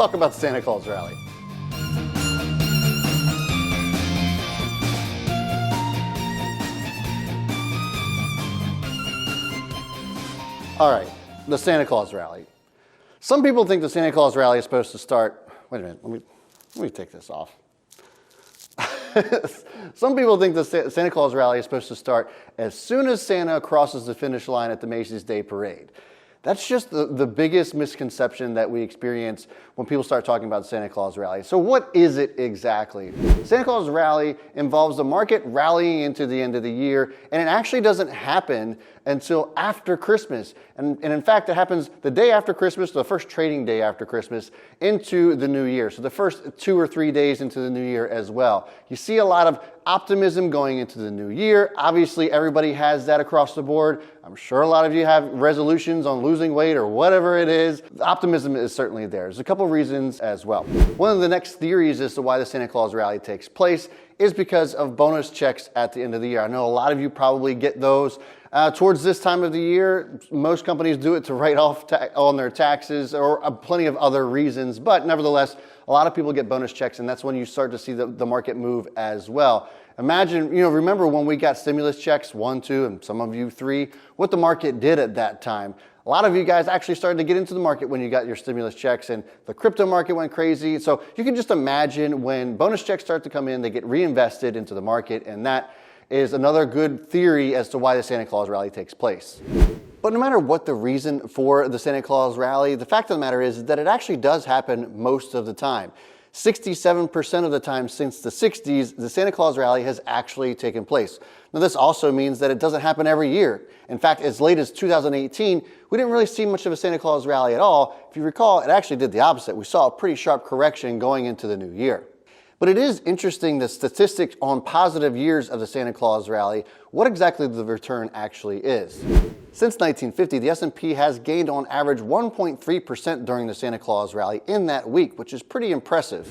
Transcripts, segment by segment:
talk about the Santa Claus rally. All right, the Santa Claus rally. Some people think the Santa Claus rally is supposed to start, wait a minute, let me take this off. Some people think the Santa Claus rally is supposed to start as soon as Santa crosses the finish line at the Macy's Day Parade. That's just the biggest misconception that we experience when people start talking about the Santa Claus rally. So what is it exactly? Santa Claus rally involves the market rallying into the end of the year, and it actually doesn't happen until after Christmas. And in fact, it happens the day after Christmas, the first trading day after Christmas, into the new year. So the first 2 or 3 days into the new year as well. You see a lot of optimism going into the new year. Obviously, everybody has that across the board. I'm sure a lot of you have resolutions on losing weight or whatever it is. The optimism is certainly there. There's a couple reasons as well. One of the next theories as to why the Santa Claus rally takes place is because of bonus checks at the end of the year. I know a lot of you probably get those towards this time of the year. Most companies do it to write off on their taxes or plenty of other reasons, but nevertheless, a lot of people get bonus checks, and that's when you start to see the market move as well. Imagine, remember when we got stimulus checks, 1, 2, and some of you 3, what the market did at that time. A lot of you guys actually started to get into the market when you got your stimulus checks, and the crypto market went crazy. So you can just imagine when bonus checks start to come in, they get reinvested into the market, and that is another good theory as to why the Santa Claus rally takes place. But no matter what the reason for the Santa Claus rally, the fact of the matter is that it actually does happen most of the time. 67% of the time since the 60s, the Santa Claus rally has actually taken place. Now, this also means that it doesn't happen every year. In fact, as late as 2018, we didn't really see much of a Santa Claus rally at all. If you recall, it actually did the opposite. We saw a pretty sharp correction going into the new year. But it is interesting, the statistics on positive years of the Santa Claus rally, what exactly the return actually is. Since 1950, the S&P has gained on average 1.3% during the Santa Claus rally in that week, which is pretty impressive.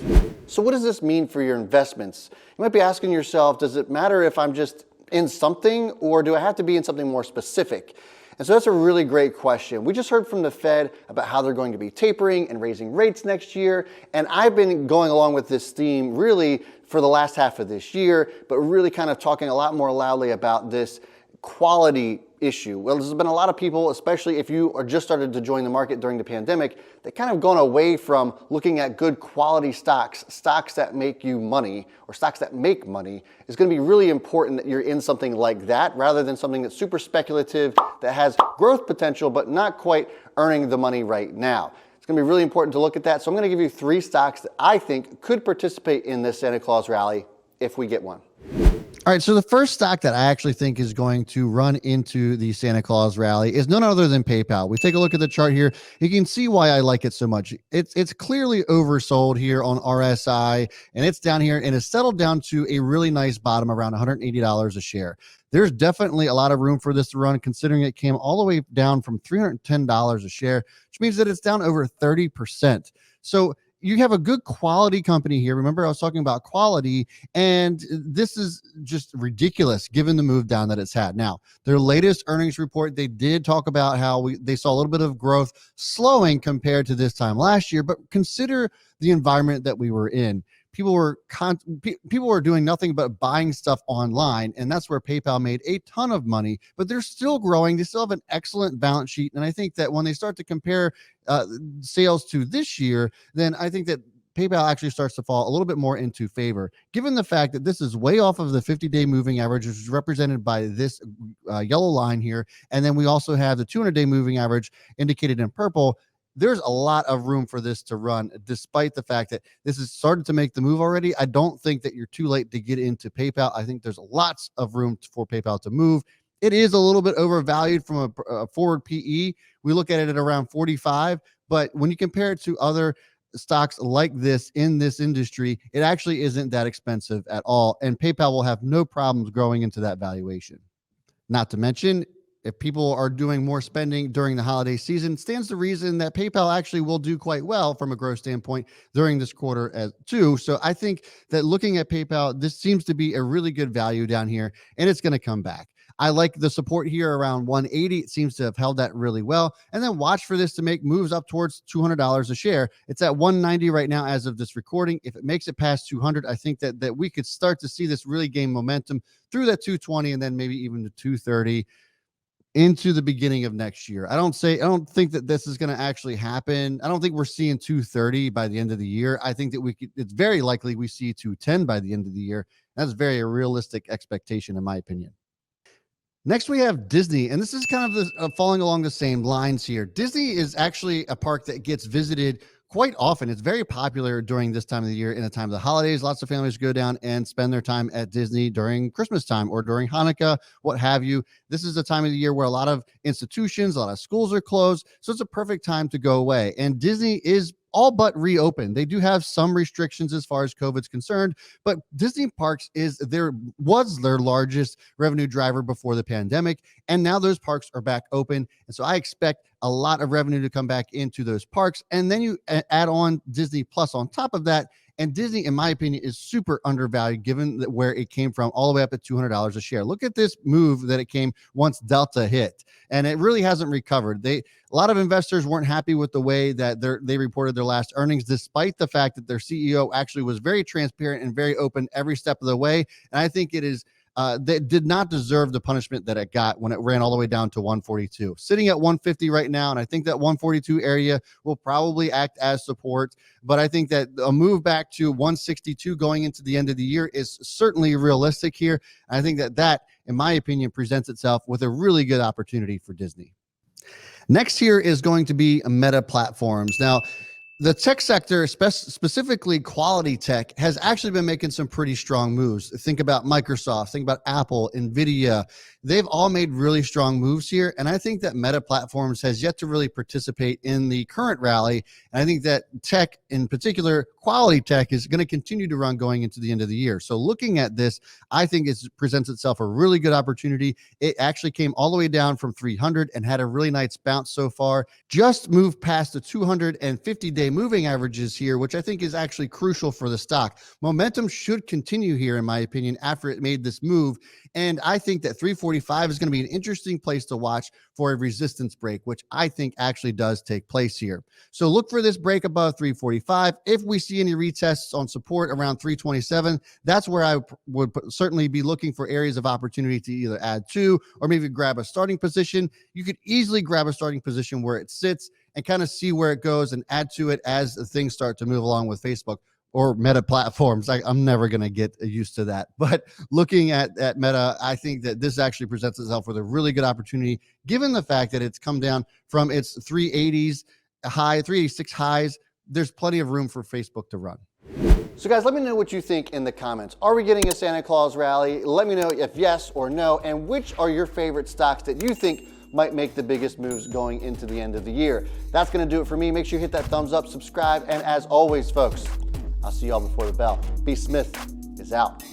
So what does this mean for your investments? You might be asking yourself, does it matter if I'm just in something, or do I have to be in something more specific? And so that's a really great question. We just heard from the Fed about how they're going to be tapering and raising rates next year. And I've been going along with this theme really for the last half of this year, but really kind of talking a lot more loudly about this quality issue. Well, there's been a lot of people, especially if you are just started to join the market during the pandemic, that kind of gone away from looking at good quality stocks, stocks that make you money, or stocks that make money. It's going to be really important that you're in something like that rather than something that's super speculative, that has growth potential, but not quite earning the money right now. It's going to be really important to look at that. So I'm going to give you 3 stocks that I think could participate in this Santa Claus rally if we get one. All right, so the first stock that I actually think is going to run into the Santa Claus rally is none other than PayPal. We take a look at the chart here. You can see why I like it so much. It's clearly oversold here on RSI, and it's down here, and it's settled down to a really nice bottom around $180 a share. There's definitely a lot of room for this to run, considering it came all the way down from $310 a share, which means that it's down over 30%. So you have a good quality company here. Remember, I was talking about quality, and this is just ridiculous given the move down that it's had. Now, their latest earnings report, they did talk about how they saw a little bit of growth slowing compared to this time last year, but consider the environment that we were in. People were doing nothing but buying stuff online, and that's where PayPal made a ton of money, but they're still growing. They still have an excellent balance sheet, and I think that when they start to compare sales to this year, then I think that PayPal actually starts to fall a little bit more into favor, given the fact that this is way off of the 50-day moving average, which is represented by this yellow line here, and then we also have the 200-day moving average indicated in purple. There's a lot of room for this to run, despite the fact that this has started to make the move already. I don't think that you're too late to get into PayPal. I think there's lots of room for PayPal to move. It is a little bit overvalued from a forward PE. We look at it at around 45, but when you compare it to other stocks like this in this industry, it actually isn't that expensive at all, and PayPal will have no problems growing into that valuation. Not to mention, if people are doing more spending during the holiday season, stands to reason that PayPal actually will do quite well from a growth standpoint during this quarter as too. So I think that looking at PayPal, this seems to be a really good value down here, and it's going to come back. I like the support here around 180. It seems to have held that really well. And then watch for this to make moves up towards $200 a share. It's at 190 right now as of this recording. If it makes it past 200, I think that we could start to see this really gain momentum through that 220 and then maybe even to 230 into the beginning of next year. I don't think that this is going to actually happen. I don't think we're seeing 230 by the end of the year. I think that it's very likely we see 210 by the end of the year. That's very a realistic expectation in my opinion. Next, we have Disney, and this is kind of falling along the same lines here. Disney is actually a park that gets visited quite often. It's very popular during this time of the year, in the time of the holidays. Lots of families go down and spend their time at Disney during Christmas time or during Hanukkah, what have you. This is the time of the year where a lot of institutions, a lot of schools are closed, so it's a perfect time to go away. And Disney is all but reopened. They do have some restrictions as far as COVID's concerned, but Disney parks was their largest revenue driver before the pandemic, and now those parks are back open. And so I expect a lot of revenue to come back into those parks. And then you add on Disney Plus on top of that. And Disney, in my opinion, is super undervalued given where it came from all the way up at $200 a share. Look at this move that it came once Delta hit, and it really hasn't recovered. A lot of investors weren't happy with the way that they reported their last earnings, despite the fact that their CEO actually was very transparent and very open every step of the way. And I think it is that did not deserve the punishment that it got when it ran all the way down to 142. Sitting at 150 right now, and I think that 142 area will probably act as support. But I think that a move back to 162 going into the end of the year is certainly realistic here. And I think that, in my opinion, presents itself with a really good opportunity for Disney. Next here is going to be Meta Platforms. Now, the tech sector, specifically quality tech, has actually been making some pretty strong moves. Think about Microsoft, think about Apple, NVIDIA. They've all made really strong moves here. And I think that Meta Platforms has yet to really participate in the current rally. And I think that tech, in particular, quality tech, is going to continue to run going into the end of the year. So looking at this, I think it presents itself a really good opportunity. It actually came all the way down from 300 and had a really nice bounce so far. Just moved past the 250-day moving averages here, which I think is actually crucial for the stock. Momentum should continue here, in my opinion, after it made this move. And I think that 345 is going to be an interesting place to watch for a resistance break, which I think actually does take place here. So look for this break above 345. If we see any retests on support around 327, that's where I would certainly be looking for areas of opportunity to either add to or maybe grab a starting position. You could easily grab a starting position where it sits and kind of see where it goes and add to it as things start to move along with Facebook or Meta Platforms. I'm never going to get used to that. But looking at Meta, I think that this actually presents itself with a really good opportunity, given the fact that it's come down from its 380s high, 386 highs. There's plenty of room for Facebook to run. So guys, let me know what you think in the comments. Are we getting a Santa Claus rally? Let me know if yes or no, and which are your favorite stocks that you think might make the biggest moves going into the end of the year. That's going to do it for me. Make sure you hit that thumbs up, subscribe, and as always, folks, I'll see y'all before the bell. B. Smith is out.